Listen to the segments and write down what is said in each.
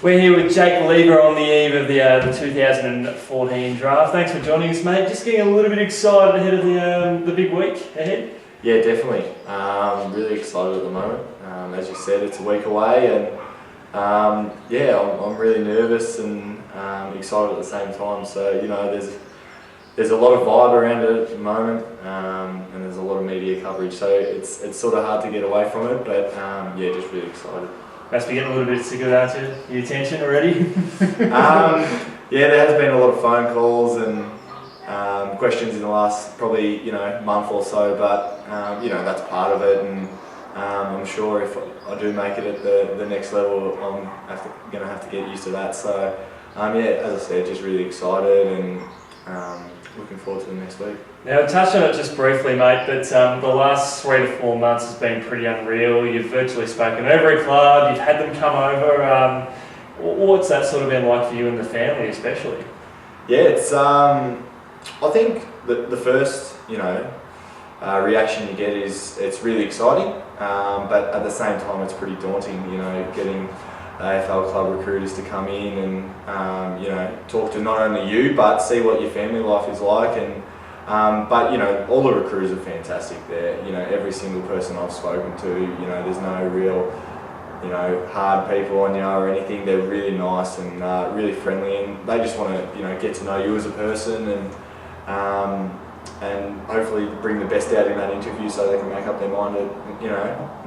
We're here with Jake Lever on the eve of the 2014 draft. Thanks for joining us, mate. Just getting a little bit excited ahead of the big week ahead. Yeah, definitely. Really excited at the moment. As you said, it's a week away, and I'm really nervous and excited at the same time. So there's a lot of vibe around it at the moment, and there's a lot of media coverage. So it's sort of hard to get away from it, but just really excited. Must be getting a little bit sick of that, aren't you? Your attention already? There has been a lot of phone calls and questions in the last probably month or so, but that's part of it, and I'm sure if I do make it at the next level, I'm going to have to get used to that. So as I said, just really excited and looking forward to the next week. Now, touch on it just briefly, mate, but the last 3 to 4 months has been pretty unreal. You've virtually spoken to every club, you've had them come over. What's that sort of been like for you and the family especially? Yeah, it's I think the first reaction you get is it's really exciting, but at the same time it's pretty daunting, getting AFL club recruiters to come in and talk to not only you but see what your family life is like, and but all the recruiters are fantastic there. Every single person I've spoken to, there's no real hard people on you or anything. They're really nice and really friendly, and they just want to get to know you as a person and hopefully bring the best out in that interview so they can make up their mind at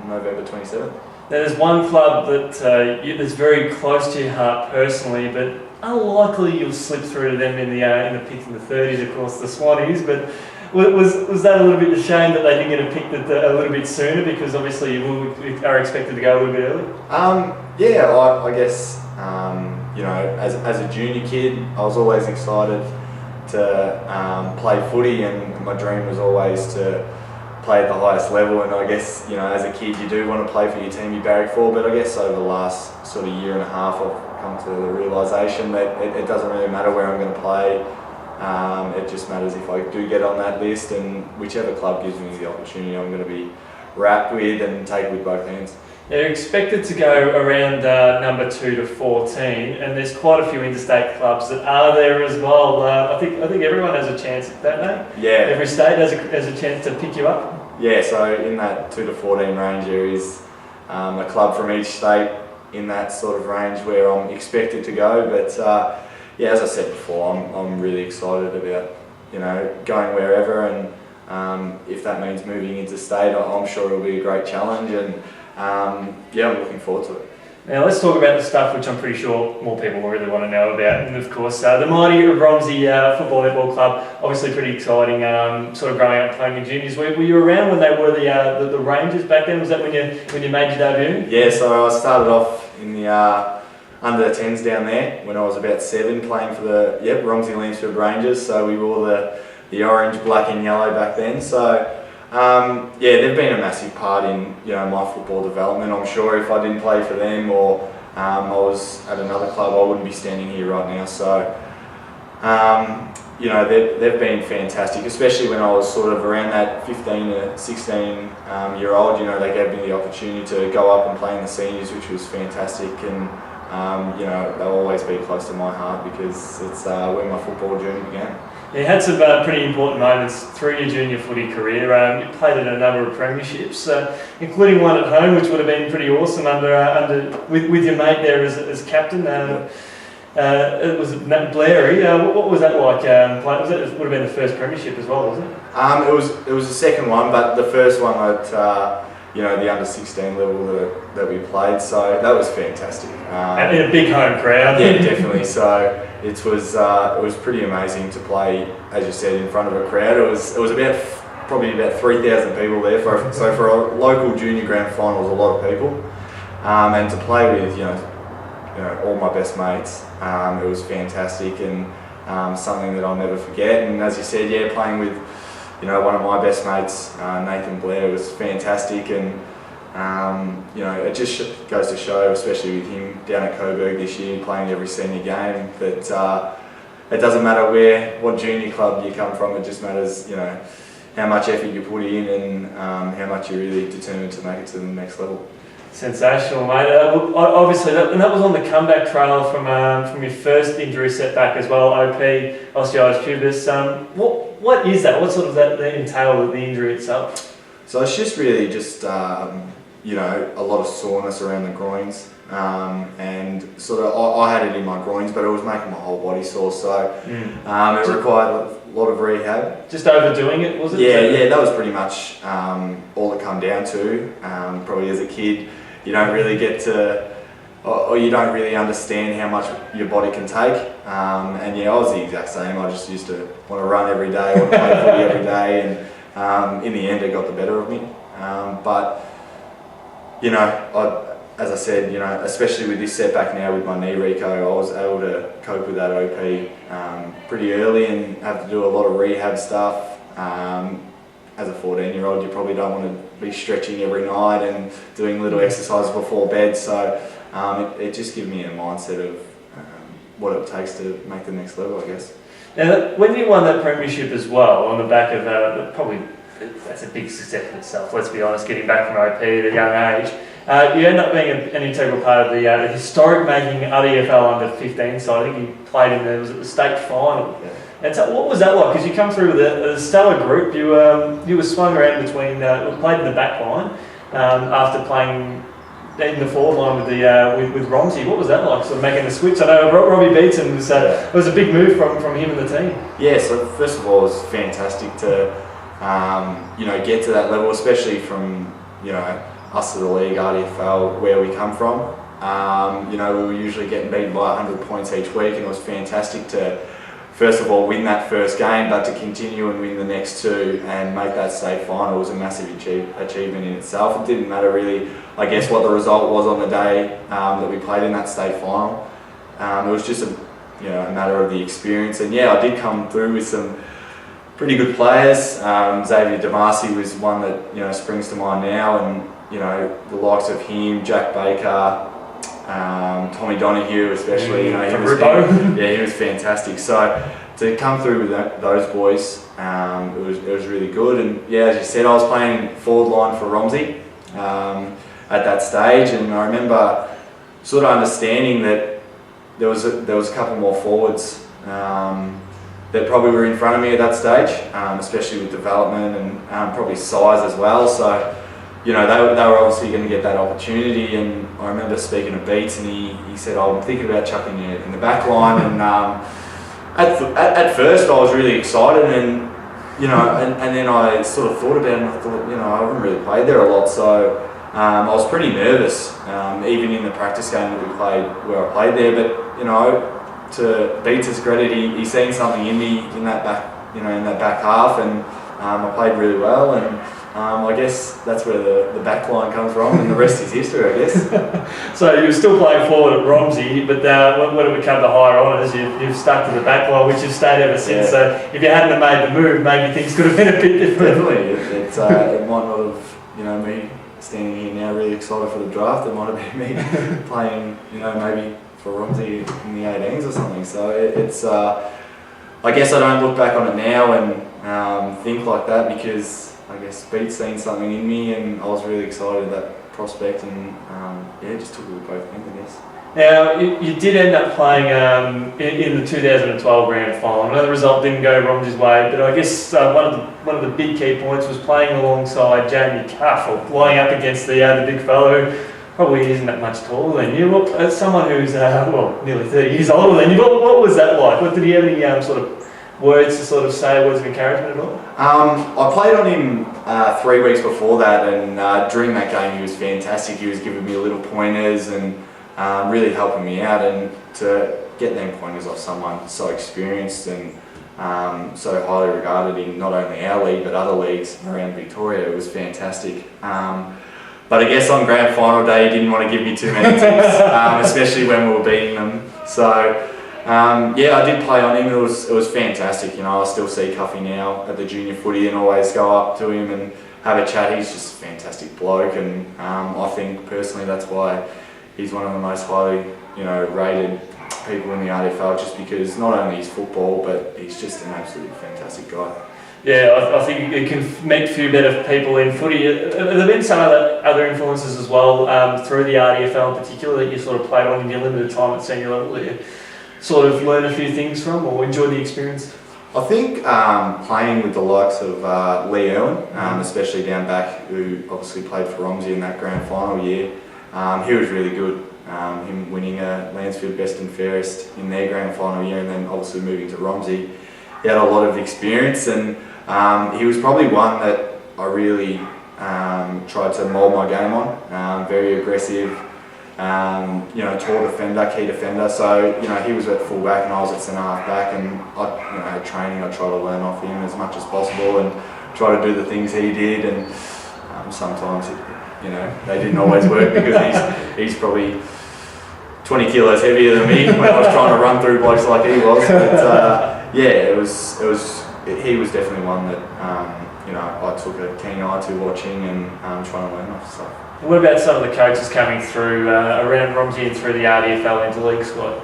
November 27th. Now, there's one club that's very close to your heart personally, but unlikely you'll slip through to them in the pick in the 30s, of course, the Swannies. But was that a little bit of shame that they didn't get a pick a little bit sooner, because obviously you are expected to go a little bit early? I guess as a junior kid, I was always excited to play footy, and my dream was always to play at the highest level. And I guess as a kid you do want to play for your team you barrack for, but I guess over the last sort of year and a half I've come to the realisation that it doesn't really matter where I'm going to play. It just matters if I do get on that list, and whichever club gives me the opportunity I'm going to be wrapped with and take with both hands. You're expected to go around number 2 to 14, and there's quite a few interstate clubs that are there as well. I think everyone has a chance at that, mate. Yeah. Every state has a chance to pick you up. Yeah, so in that 2 to 14 range there is a club from each state in that sort of range where I'm expected to go. But as I said before, I'm really excited about going wherever, and if that means moving into state, I'm sure it'll be a great challenge, and I'm looking forward to it. Now let's talk about the stuff which I'm pretty sure more people will really want to know about, and of course the mighty Romsey Football Netball Club. Obviously pretty exciting, sort of growing up playing in juniors. Were you around when they were the Rangers back then? Was that when you made your debut? Yeah, so I started off in the under 10s down there when I was about 7, playing for the Romsey Lansfield Rangers. So we wore the orange, black and yellow back then. So they've been a massive part in my football development. I'm sure if I didn't play for them or I was at another club, I wouldn't be standing here right now. So they've been fantastic, especially when I was sort of around that 15 to 16 year old. They gave me the opportunity to go up and play in the seniors, which was fantastic, and they'll always be close to my heart because it's where my football journey began. You had some pretty important moments through your junior footy career. You played in a number of premierships, including one at home, which would have been pretty awesome with your mate there as captain. It was Blairy. What was that like? It would have been the first premiership as well, wasn't it? It was the second one, but the first one at the under 16 level that we played. So that was fantastic. And in a big home crowd. Yeah, definitely. So it was pretty amazing to play, as you said, in front of a crowd. It was probably about 3,000 people there. So for a local junior grand final, it was a lot of people, and to play with all my best mates, it was fantastic, and something that I'll never forget. And as you said, playing with one of my best mates, Nathan Blair, was fantastic, and it just goes to show, especially with him down at Coburg this year, playing every senior game, that it doesn't matter what junior club you come from. It just matters, how much effort you put in and how much you're really determined to make it to the next level. Sensational, mate. Obviously, that was on the comeback trail from your first injury setback as well, OP, osteitis pubis. What is that? What sort of that entail the injury itself? So it's just really just a lot of soreness around the groins, and sort of I had it in my groins, but it was making my whole body sore. So it required a lot of rehab. Just overdoing it, was it? Yeah, that was pretty much all it come down to. Probably as a kid, you don't really get to, or you don't really understand how much your body can take. And yeah, I was the exact same. I just used to want to run every day, want to play footy every day, and in the end, it got the better of me. But as I said, especially with this setback now with my knee reco, I was able to cope with that OP pretty early and have to do a lot of rehab stuff. As a 14-year-old, you probably don't want to be stretching every night and doing little exercises before bed. So it just gives me a mindset of what it takes to make the next level, I guess. Now, when you won that premiership as well, on the back of that's a big success in itself. Let's be honest, getting back from OP at a young age. You end up being an integral part of the historic making RDFL under 15 side. I think you played in was it the state final. Yeah. And so what was that like? Because you come through with a stellar group. You were swung around between, played in the back line after playing in the forward line with Romsey. What was that like, sort of making the switch? I know Robbie Beaton was a big move from him and the team. Yeah, so first of all, it was fantastic to get to that level, especially from us as the league, RDFL, where we come from. We were usually getting beaten by 100 points each week, and it was fantastic to first of all win that first game, but to continue and win the next two and make that state final was a massive achievement in itself. It didn't matter really, I guess, what the result was on the day that we played in that state final. It was just a matter of the experience, and yeah, I did come through with some pretty good players. Xavier Damasi was one that springs to mind now, and the likes of him, Jack Baker, Tommy Donahue especially, he was fantastic. So to come through with those boys, it was really good. And yeah, as you said, I was playing forward line for Romsey at that stage, and I remember sort of understanding that there was a couple more forwards that probably were in front of me at that stage, especially with development and probably size as well. So they were obviously going to get that opportunity, and I remember speaking to Beats, and he said, I'm thinking about chucking you in the back line. And at first I was really excited, and then I sort of thought about it, and I thought, I haven't really played there a lot, so I was pretty nervous, even in the practice game that we played, where I played there. But to Beats' credit, he seen something in me in that back half, and I played really well, and I guess that's where the back line comes from, and the rest is history, I guess. So you were still playing forward at Romsey, but when it became the higher honours, you've stuck to the back line, which you've stayed ever since. Yeah. So if you hadn't have made the move, maybe things could have been a bit different. Definitely. It might not have, me standing here now really excited for the draft. It might have been me playing, maybe for Romsey in the 18s or something. So it's, I guess I don't look back on it now and think like that, because I guess Beats seen something in me, and I was really excited at that prospect, and just took it with both hands, I guess. Now, you did end up playing in the 2012 grand final. I know the result didn't go Romsey's way, but I guess one of the big key points was playing alongside Jamie Cuff, or lying up against the big fellow who probably isn't that much taller than you. As someone who's nearly 30 years older than you, what was that like? Did he have any sort of words to sort of say, words of encouragement at all? I played on him 3 weeks before that, and during that game he was fantastic. He was giving me little pointers and really helping me out, and to get them pointers off someone so experienced and so highly regarded in not only our league but other leagues around Victoria, it was fantastic. But I guess on grand final day he didn't want to give me too many tips, especially when we were beating them. So I did play on him. It was fantastic. I still see Cuffy now at the junior footy and always go up to him and have a chat. He's just a fantastic bloke, and I think personally that's why he's one of the most highly rated people in the RDFL, just because not only is football, but he's just an absolutely fantastic guy. Yeah, I think it can meet a few better people in footy. Have there been some other influences as well through the RDFL in particular that you sort of played on in your limited time at senior level that you sort of learn a few things from or enjoy the experience? I think playing with the likes of Lee Irwin, especially down back, who obviously played for Romsey in that grand final year, he was really good. Him winning a Lansfield Best and Fairest in their grand final year and then obviously moving to Romsey. He had a lot of experience and he was probably one that I really tried to mould my game on. Very aggressive, tall defender, key defender. So, he was at full back and I was at centre half back, and at training I try to learn off him as much as possible and try to do the things he did. And sometimes, they didn't always work because he's probably 20 kilos heavier than me when I was trying to run through blokes like he was. But he was definitely one that I took a keen eye to watching and trying to learn off. So. What about some of the coaches coming through around Romsey and through the RDFL interleague squad?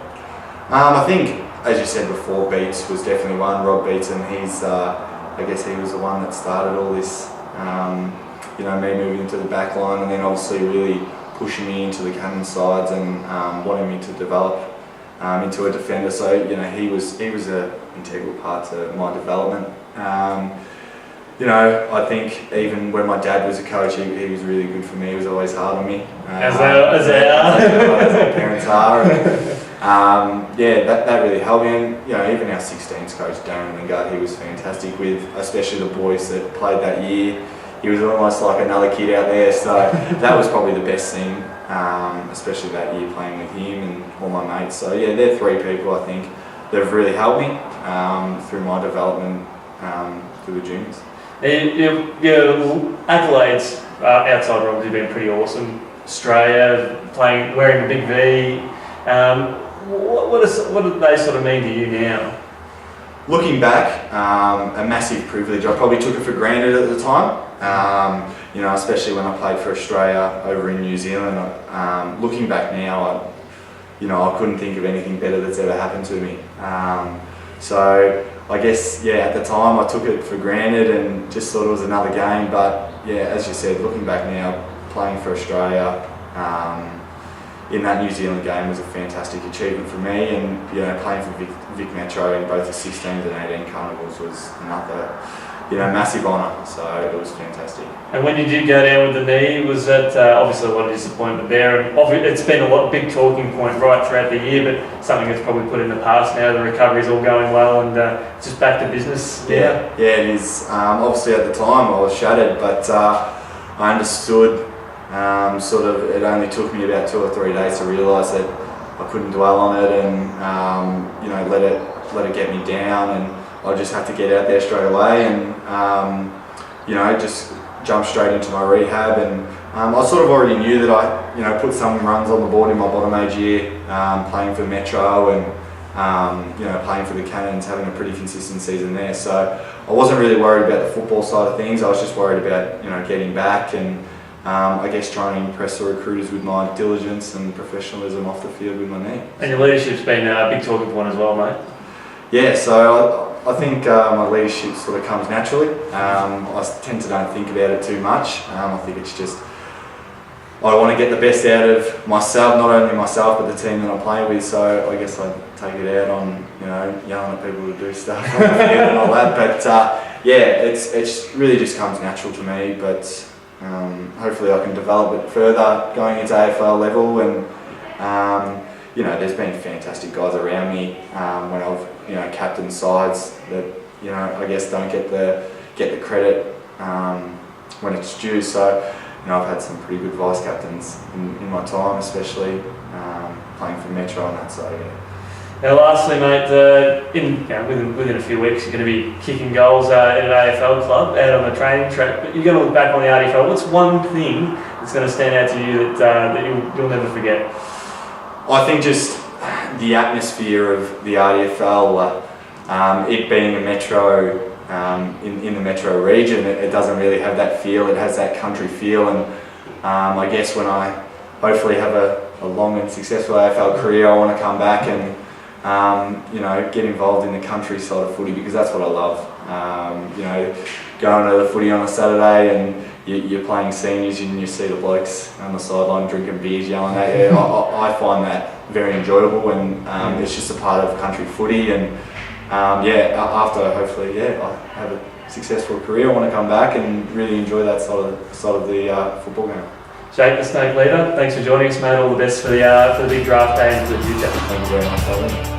I think, as you said before, Beats was definitely one. Rob Beats, and he's, I guess he was the one that started all this. Me moving into the back line, and then obviously really pushing me into the cannon sides and wanting me to develop into a defender. So he was an integral part to my development. I think even when my dad was a coach, he was really good for me. He was always hard on me. As they are. As our parents are. And, that really helped me. And, even our 16s coach, Darren Lingard, he was fantastic with, especially the boys that played that year. He was almost like another kid out there. So that was probably the best thing, especially that year playing with him and all my mates. So they're three people I think that have really helped me through my development through the juniors. Your accolades outside Romsey have been pretty awesome. Australia, wearing the big V. What do they sort of mean to you now? Looking back, a massive privilege. I probably took it for granted at the time. Especially when I played for Australia over in New Zealand. Looking back now, I couldn't think of anything better that's ever happened to me. So I guess, at the time I took it for granted and just thought it was another game. But as you said, looking back now, playing for Australia in that New Zealand game was a fantastic achievement for me. And playing for Vic Metro in both the 16s and 18 carnivals was another massive honour. So it was fantastic. And when you did go down with the knee, was that obviously a lot of disappointment there? And it's been a big talking point right throughout the year, but something that's probably put in the past now. The recovery's all going well, and it's just back to business. Yeah, it is. Obviously at the time I was shattered, but I understood. It only took me about 2 or 3 days to realise that I couldn't dwell on it and let it get me down, and I just had to get out there straight away and just jump straight into my rehab. And I sort of already knew that I put some runs on the board in my bottom age year, playing for Metro and playing for the Cannons, having a pretty consistent season there. So I wasn't really worried about the football side of things. I was just worried about getting back and I guess trying to impress the recruiters with my diligence and professionalism off the field with my knee. And your leadership's been a big talking point as well, mate. Yeah, so I think my leadership sort of comes naturally. I tend to don't think about it too much. I think it's just, I want to get the best out of myself, not only myself, but the team that I'm playing with. So I guess I take it out on, yelling at people to do stuff on the field and all that. But it's really just comes natural to me. But hopefully I can develop it further going into AFL level. And there's been fantastic guys around me when I've captain sides that I guess don't get the credit when it's due. So I've had some pretty good vice captains in my time, especially playing for Metro and that. So Now, lastly, mate, within a few weeks, you're going to be kicking goals in an AFL club out on the training track. But you're going to look back on the RDFL. What's one thing that's going to stand out to you that you'll never forget? I think just the atmosphere of the RDFL, it being a metro, in the metro region, it doesn't really have that feel. It has that country feel, and I guess when I hopefully have a long and successful AFL career, I want to come back and get involved in the country side of footy, because that's what I love. You know, going to the footy on a Saturday and you're playing seniors and you see the blokes on the sideline drinking beers, yelling at you. I find that very enjoyable, and it's just a part of country footy. And after hopefully I have a successful career, I want to come back and really enjoy that side of the football game. Jake, the Snake Leader, thanks for joining us, mate. All the best for the big draft day and for the future. Thank you very much, Alan.